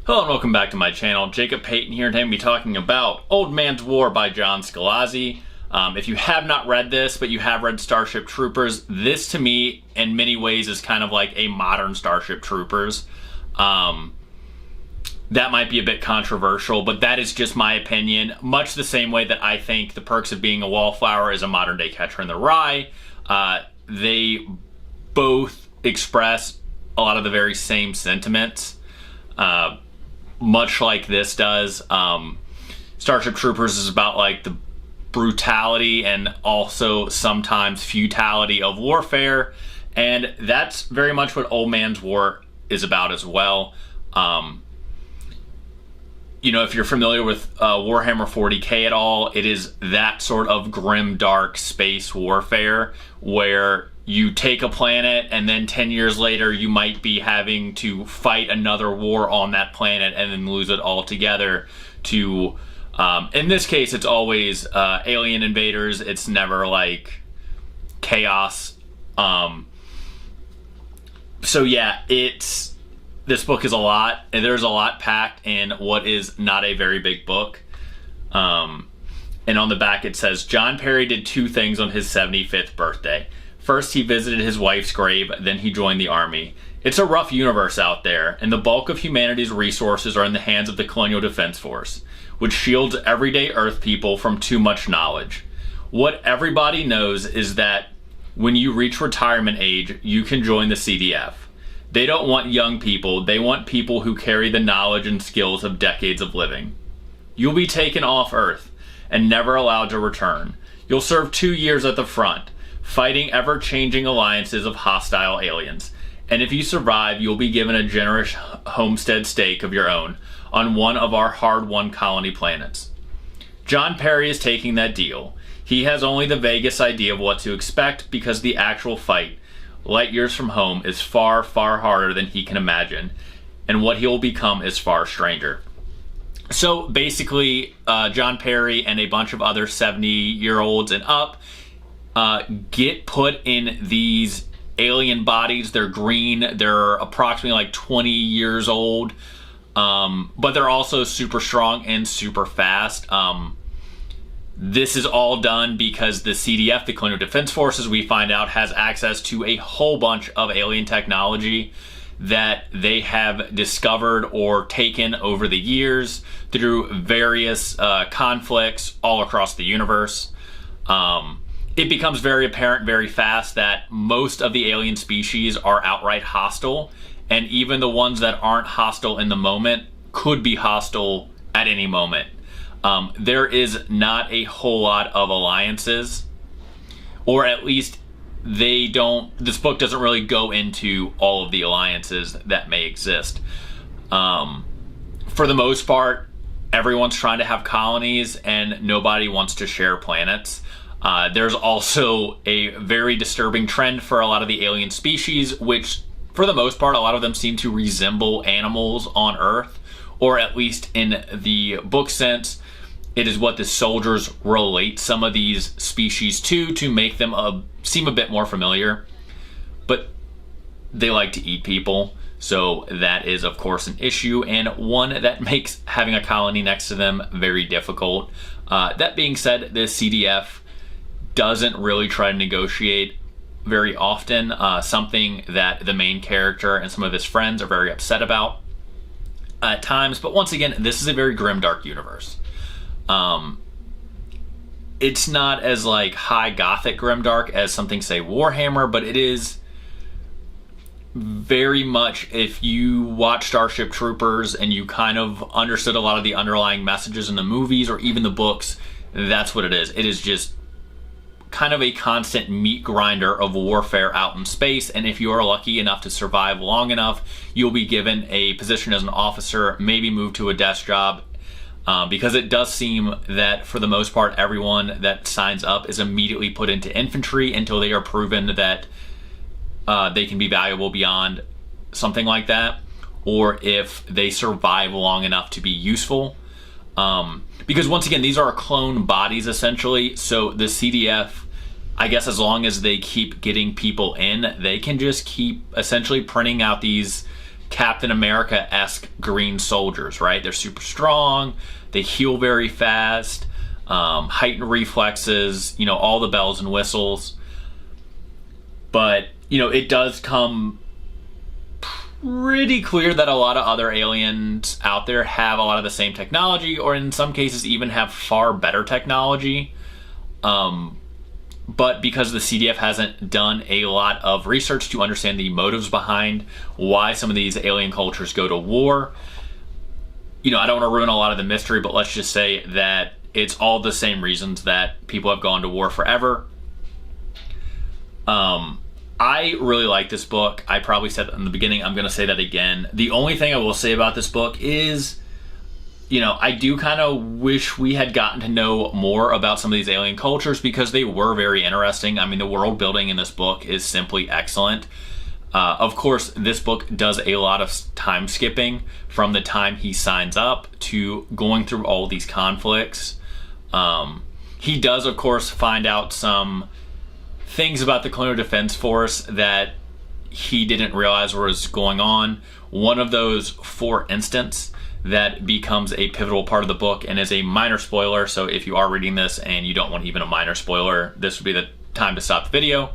Hello and welcome back to my channel. Jacob Payton here, and today I'm going to be talking about Old Man's War by John Scalzi. If you have not read this, but you have read Starship Troopers, this to me, in many ways, is kind of like a modern Starship Troopers. That might be a bit controversial, but that is just my opinion. Much the same way that I think The Perks of Being a Wallflower is a modern-day Catcher in the Rye. They both express a lot of the very same sentiments. Much like this does. Starship Troopers is about like the brutality and also sometimes futility of warfare, and that's very much what Old Man's War is about as well. You know, if you're familiar with Warhammer 40k at all, it is that sort of grim, dark space warfare where you take a planet and then 10 years later you might be having to fight another war on that planet and then lose it altogether to, in this case, it's always alien invaders. It's never like chaos. So yeah, this book is a lot, and there's a lot packed in what is not a very big book. And on the back it says, John Perry did two things on his 75th birthday. First, he visited his wife's grave, then he joined the army. It's a rough universe out there, and the bulk of humanity's resources are in the hands of the Colonial Defense Force, which shields everyday Earth people from too much knowledge. What everybody knows is that when you reach retirement age, you can join the CDF. They don't want young people, they want people who carry the knowledge and skills of decades of living. You'll be taken off Earth and never allowed to return. You'll serve 2 years at the front, fighting ever-changing alliances of hostile aliens. And if you survive, you'll be given a generous homestead stake of your own on one of our hard-won colony planets. John Perry is taking that deal. He has only the vaguest idea of what to expect because the actual fight, light years from home, is far, far harder than he can imagine, and what he will become is far stranger. So basically, John Perry and a bunch of other 70-year-olds and up get put in these alien bodies. They're green. They're approximately like 20 years old, but they're also super strong and super fast. This is all done because the CDF, the Colonial Defense Forces, we find out, has access to a whole bunch of alien technology that they have discovered or taken over the years through various conflicts all across the universe. It becomes very apparent very fast that most of the alien species are outright hostile, and even the ones that aren't hostile in the moment could be hostile at any moment. There is not a whole lot of alliances, or at least this book doesn't really go into all of the alliances that may exist. For the most part, everyone's trying to have colonies and nobody wants to share planets. There's also a very disturbing trend for a lot of the alien species, which for the most part, a lot of them seem to resemble animals on Earth, or at least in the book sense, it is what the soldiers relate some of these species to make them seem a bit more familiar. But they like to eat people, so that is of course an issue, and one that makes having a colony next to them very difficult. That being said, the CDF doesn't really try to negotiate very often, something that the main character and some of his friends are very upset about at times. But once again, this is a very grim, dark universe. It's not as like high gothic grimdark as something, say, Warhammer, but it is very much, if you watch Starship Troopers and you kind of understood a lot of the underlying messages in the movies or even the books, that's what it is. It is just kind of a constant meat grinder of warfare out in space, and if you are lucky enough to survive long enough, you'll be given a position as an officer, maybe move to a desk job, because it does seem that for the most part everyone that signs up is immediately put into infantry until they are proven that they can be valuable beyond something like that, or if they survive long enough to be useful. Because once again, these are clone bodies essentially, so the CDF, I guess as long as they keep getting people in, they can just keep essentially printing out these Captain America-esque green soldiers, right? They're super strong, they heal very fast, heightened reflexes, you know, all the bells and whistles. But, you know, it does come pretty clear that a lot of other aliens out there have a lot of the same technology, or in some cases even have far better technology. But because the CDF hasn't done a lot of research to understand the motives behind why some of these alien cultures go to war, you know, I don't want to ruin a lot of the mystery, but let's just say that it's all the same reasons that people have gone to war forever. I really like this book. I probably said that in the beginning. I'm going to say that again. The only thing I will say about this book is, you know, I do kind of wish we had gotten to know more about some of these alien cultures, because they were very interesting. I mean, the world building in this book is simply excellent. Of course, this book does a lot of time skipping from the time he signs up to going through all these conflicts. He does, of course, find out some things about the Colonial Defense Force that he didn't realize was going on. One of those, for instance, that becomes a pivotal part of the book and is a minor spoiler. So if you are reading this and you don't want even a minor spoiler, this would be the time to stop the video.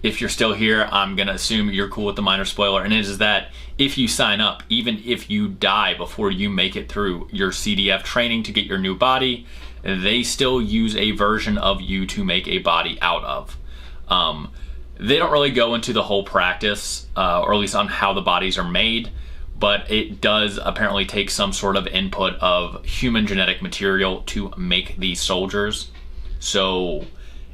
If you're still here, I'm going to assume you're cool with the minor spoiler, and it is that if you sign up, even if you die before you make it through your CDF training to get your new body, they still use a version of you to make a body out of. They don't really go into the whole practice, or at least on how the bodies are made, but it does apparently take some sort of input of human genetic material to make these soldiers. So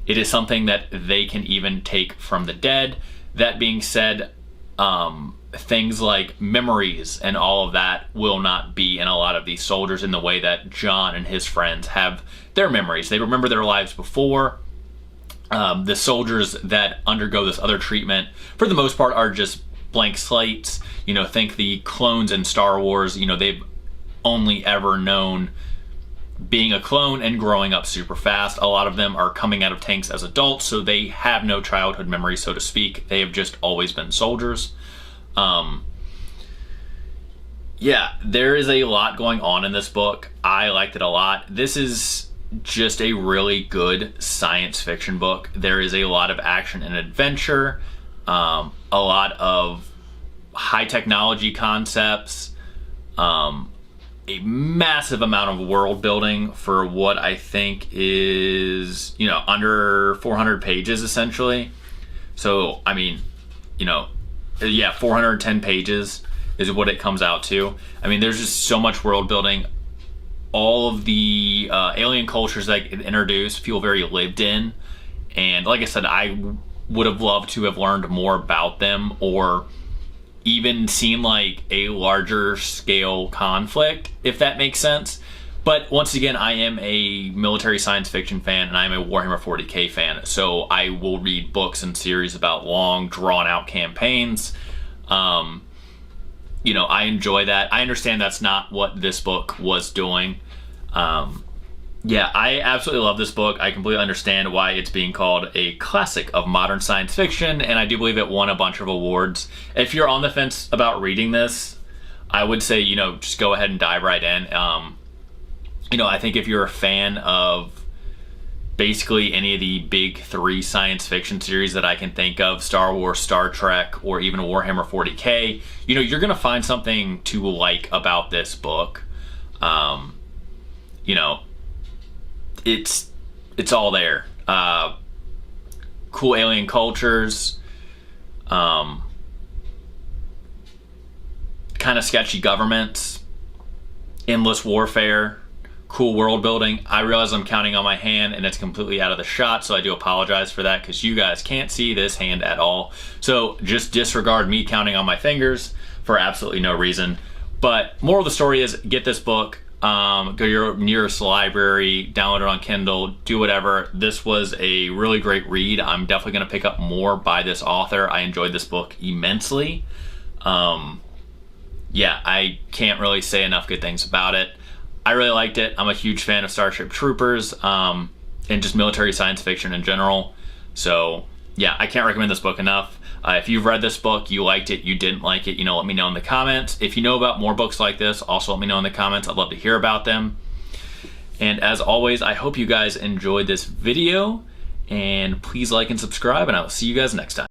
it is something that they can even take from the dead. That being said, things like memories and all of that will not be in a lot of these soldiers in the way that John and his friends have their memories. They remember their lives before. The soldiers that undergo this other treatment, for the most part, are just blank slates. You know, think the clones in Star Wars. You know, they've only ever known being a clone and growing up super fast. A lot of them are coming out of tanks as adults, so they have no childhood memory, so to speak. They have just always been soldiers. Yeah, there is a lot going on in this book. I liked it a lot. This is just a really good science fiction book. There is a lot of action and adventure, a lot of high technology concepts, a massive amount of world building for what I think is, you know, under 400 pages essentially. So, I mean, you know, yeah, 410 pages is what it comes out to. I mean, there's just so much world building. All of the alien cultures that get introduced feel very lived in. And like I said, I would have loved to have learned more about them, or even seen like a larger scale conflict, if that makes sense. But once again, I am a military science fiction fan, and I'm a Warhammer 40k fan, so I will read books and series about long, drawn-out campaigns. You know, I enjoy that. I understand that's not what this book was doing. Yeah, I absolutely love this book. I completely understand why it's being called a classic of modern science fiction, and I do believe it won a bunch of awards. If you're on the fence about reading this, I would say, you know, just go ahead and dive right in. You know, I think if you're a fan of basically any of the big three science fiction series that I can think of, Star Wars, Star Trek, or even Warhammer 40k, you know, you're going to find something to like about this book. You know, it's all there. Cool alien cultures, kind of sketchy governments, endless warfare, cool world building. I realize I'm counting on my hand and it's completely out of the shot, so I do apologize for that because you guys can't see this hand at all. So just disregard me counting on my fingers for absolutely no reason. But moral of the story is, get this book. Go to your nearest library, download it on Kindle, do whatever. This was a really great read. I'm definitely going to pick up more by this author. I enjoyed this book immensely. Yeah, I can't really say enough good things about it. I really liked it. I'm a huge fan of Starship Troopers, and just military science fiction in general. So yeah, I can't recommend this book enough. If you've read this book, you liked it, you didn't like it, let me know in the comments. If you know about more books like this, also let me know in the comments. I'd love to hear about them. And as always, I hope you guys enjoyed this video, and please like and subscribe, and I will see you guys next time.